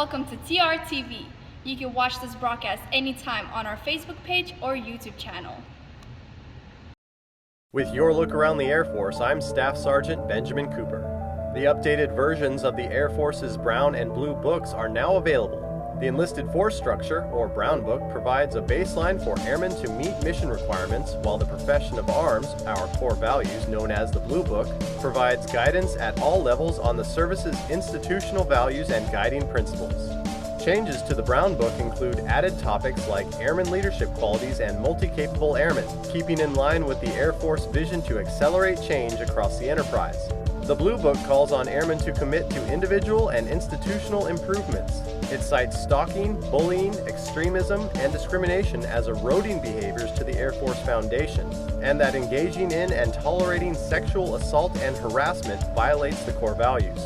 Welcome to TRTV. You can watch this broadcast anytime on our Facebook page or YouTube channel. With your look around the Air Force, I'm Staff Sergeant Benjamin Cooper. The updated versions of the Air Force's Brown and Blue books are now available. The Enlisted Force Structure, or Brown Book, provides a baseline for airmen to meet mission requirements, while the Profession of Arms, our core values known as the Blue Book, provides guidance at all levels on the service's institutional values and guiding principles. Changes to the Brown Book include added topics like airman leadership qualities and multi-capable airmen, keeping in line with the Air Force vision to accelerate change across the enterprise. The Blue Book calls on airmen to commit to individual and institutional improvements. It cites stalking, bullying, extremism, and discrimination as eroding behaviors to the Air Force Foundation, and that engaging in and tolerating sexual assault and harassment violates the core values.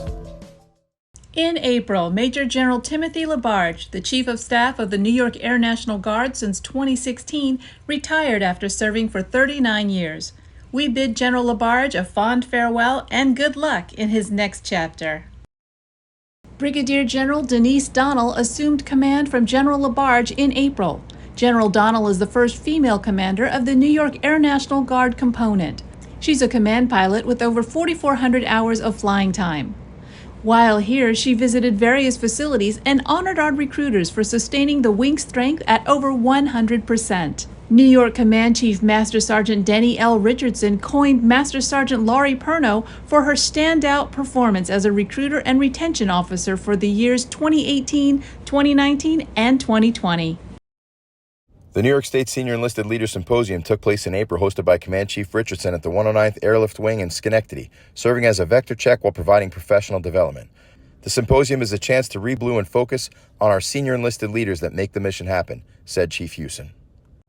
In April, Major General Timothy LaBarge, the Chief of Staff of the New York Air National Guard since 2016, retired after serving for 39 years. We bid General LaBarge a fond farewell and good luck in his next chapter. Brigadier General Denise Donnell assumed command from General LaBarge in April. General Donnell is the first female commander of the New York Air National Guard component. She's a command pilot with over 4,400 hours of flying time. While here, she visited various facilities and honored our recruiters for sustaining the wing strength at over 100%. New York Command Chief Master Sergeant Denny L. Richardson coined Master Sergeant Laurie Perno for her standout performance as a recruiter and retention officer for the years 2018, 2019, and 2020. The New York State Senior Enlisted Leader Symposium took place in April, hosted by Command Chief Richardson at the 109th Airlift Wing in Schenectady, serving as a vector check while providing professional development. The symposium is a chance to re-blue and focus on our senior enlisted leaders that make the mission happen, said Chief Hewson.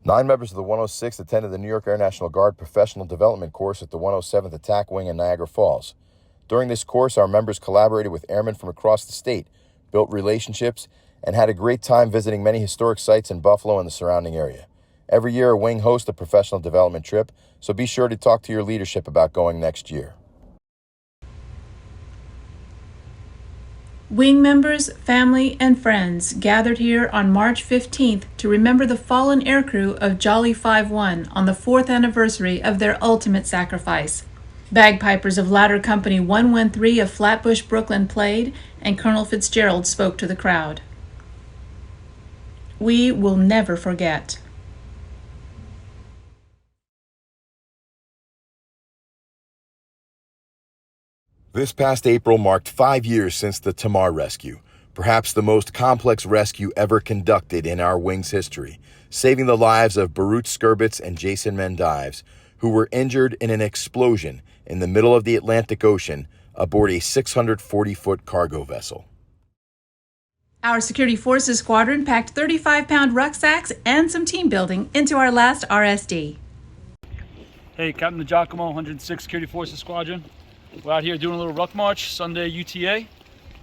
9 members of the 106th attended the New York Air National Guard Professional Development course at the 107th Attack Wing in Niagara Falls. During this course, our members collaborated with airmen from across the state, built relationships, and had a great time visiting many historic sites in Buffalo and the surrounding area. Every year, a wing hosts a professional development trip, so be sure to talk to your leadership about going next year. Wing members, family, and friends gathered here on March 15th to remember the fallen aircrew of Jolly 5-1 on the 4th anniversary of their ultimate sacrifice. Bagpipers of Ladder Company 113 of Flatbush, Brooklyn played, and Colonel Fitzgerald spoke to the crowd. We will never forget. This past April marked 5 years since the Tamar rescue, perhaps the most complex rescue ever conducted in our wing's history, saving the lives of Barut Skirbitz and Jason Mendives, who were injured in an explosion in the middle of the Atlantic Ocean aboard a 640-foot cargo vessel. Our Security Forces Squadron packed 35-pound rucksacks and some team building into our last RSD. Hey, Captain DiGiacomo, 106 Security Forces Squadron. We're out here doing a little ruck march, Sunday UTA.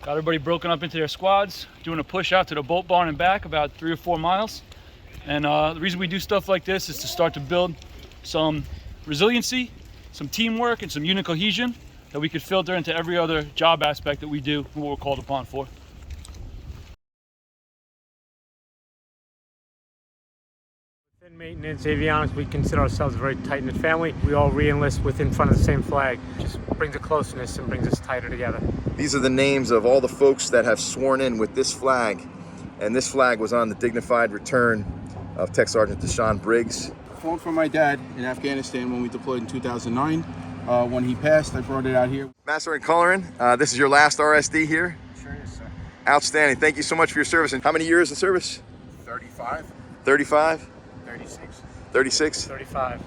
Got everybody broken up into their squads, doing a push out to the boat barn and back, about 3 or 4 miles. And the reason we do stuff like this is to start to build some resiliency, some teamwork, and some unit cohesion that we could filter into every other job aspect that we do and what we're called upon for. Within maintenance avionics, we consider ourselves a very tight-knit family. We all re-enlist within front of the same flag. Just brings a closeness and brings us tighter together. These are the names of all the folks that have sworn in with this flag, and this flag was on the dignified return of Tech Sergeant Deshaun Briggs. Phone from my dad in Afghanistan when we deployed in 2009. When he passed, I brought it out here. Master and Cullerin, this is your last RSD here? Sure is, sir. Outstanding. Thank you so much for your service. And how many years of service? 35. 35? 36. 36? 35.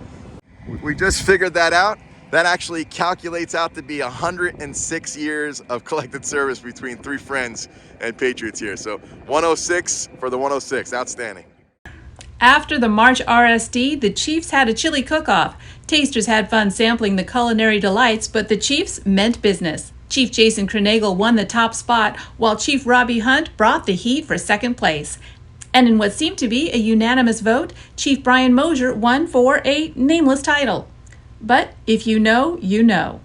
We just figured that out. That actually calculates out to be 106 years of collected service between 3 friends and patriots here. So 106 for the 106. Outstanding. After the March RSD, the Chiefs had a chili cook-off. Tasters had fun sampling the culinary delights, but the Chiefs meant business. Chief Jason Krenagel won the top spot, while Chief Robbie Hunt brought the heat for second place. And in what seemed to be a unanimous vote, Chief Brian Mosier won for a nameless title. But if you know, you know.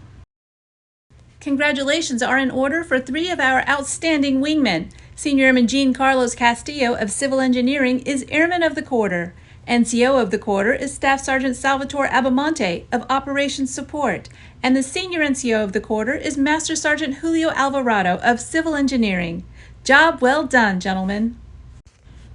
Congratulations are in order for 3 of our outstanding wingmen. Senior Airman Jean Carlos Castillo of Civil Engineering is Airman of the Quarter. NCO of the Quarter is Staff Sergeant Salvatore Abamonte of Operations Support, and the Senior NCO of the Quarter is Master Sergeant Julio Alvarado of Civil Engineering. Job well done, gentlemen.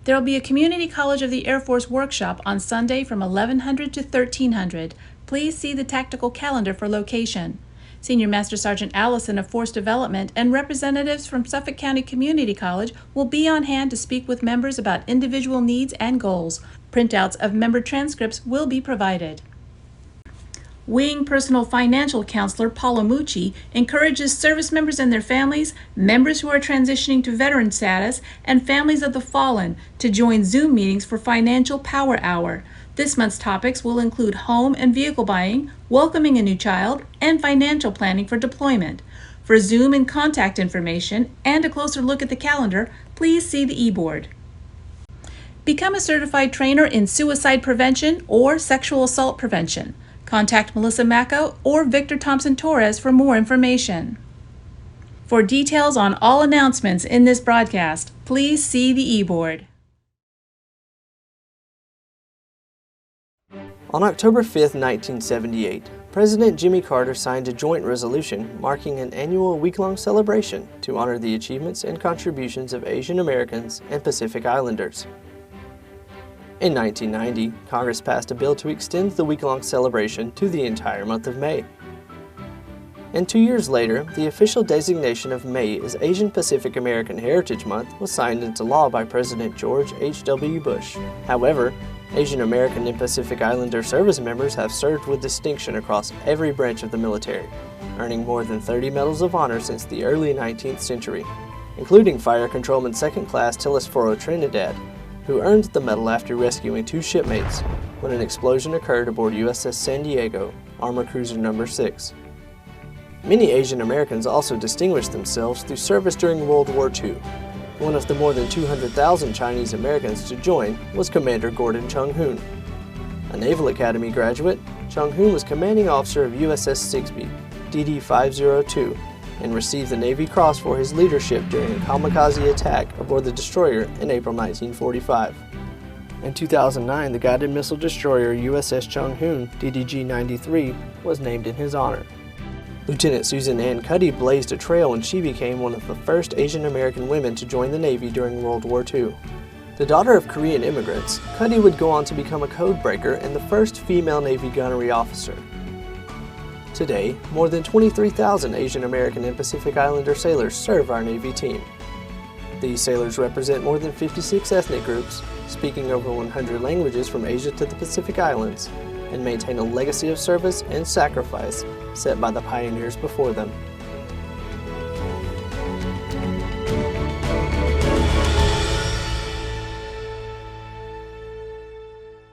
There will be a Community College of the Air Force workshop on Sunday from 1100 to 1300. Please see the tactical calendar for location. Senior Master Sergeant Allison of Force Development and representatives from Suffolk County Community College will be on hand to speak with members about individual needs and goals. Printouts of member transcripts will be provided. Wing Personal Financial Counselor Paula Mucci encourages service members and their families, members who are transitioning to veteran status, and families of the fallen to join Zoom meetings for Financial Power Hour. This month's topics will include home and vehicle buying, welcoming a new child, and financial planning for deployment. For Zoom and contact information and a closer look at the calendar, please see the e-board. Become a certified trainer in suicide prevention or sexual assault prevention. Contact Melissa Macco or Victor Thompson Torres for more information. For details on all announcements in this broadcast, please see the e-board. On October 5, 1978, President Jimmy Carter signed a joint resolution marking an annual week-long celebration to honor the achievements and contributions of Asian Americans and Pacific Islanders. In 1990, Congress passed a bill to extend the week-long celebration to the entire month of May. And 2 years later, the official designation of May as Asian Pacific American Heritage Month was signed into law by President George H.W. Bush. However, Asian American and Pacific Islander service members have served with distinction across every branch of the military, earning more than 30 medals of honor since the early 19th century, including Fire Controlman 2nd Class Telesforo Trinidad, who earned the medal after rescuing 2 shipmates when an explosion occurred aboard USS San Diego, Armor Cruiser No. 6. Many Asian Americans also distinguished themselves through service during World War II. One of the more than 200,000 Chinese Americans to join was Commander Gordon Chung-hoon. A Naval Academy graduate, Chung-hoon was commanding officer of USS Sigsbee, DD-502, and received the Navy Cross for his leadership during a kamikaze attack aboard the destroyer in April 1945. In 2009, the guided missile destroyer USS Chung-hoon, DDG-93, was named in his honor. Lieutenant Susan Ann Cuddy blazed a trail when she became one of the first Asian American women to join the Navy during World War II. The daughter of Korean immigrants, Cuddy would go on to become a code breaker and the first female Navy gunnery officer. Today, more than 23,000 Asian American and Pacific Islander sailors serve our Navy team. These sailors represent more than 56 ethnic groups, speaking over 100 languages from Asia to the Pacific Islands, and maintain a legacy of service and sacrifice set by the pioneers before them.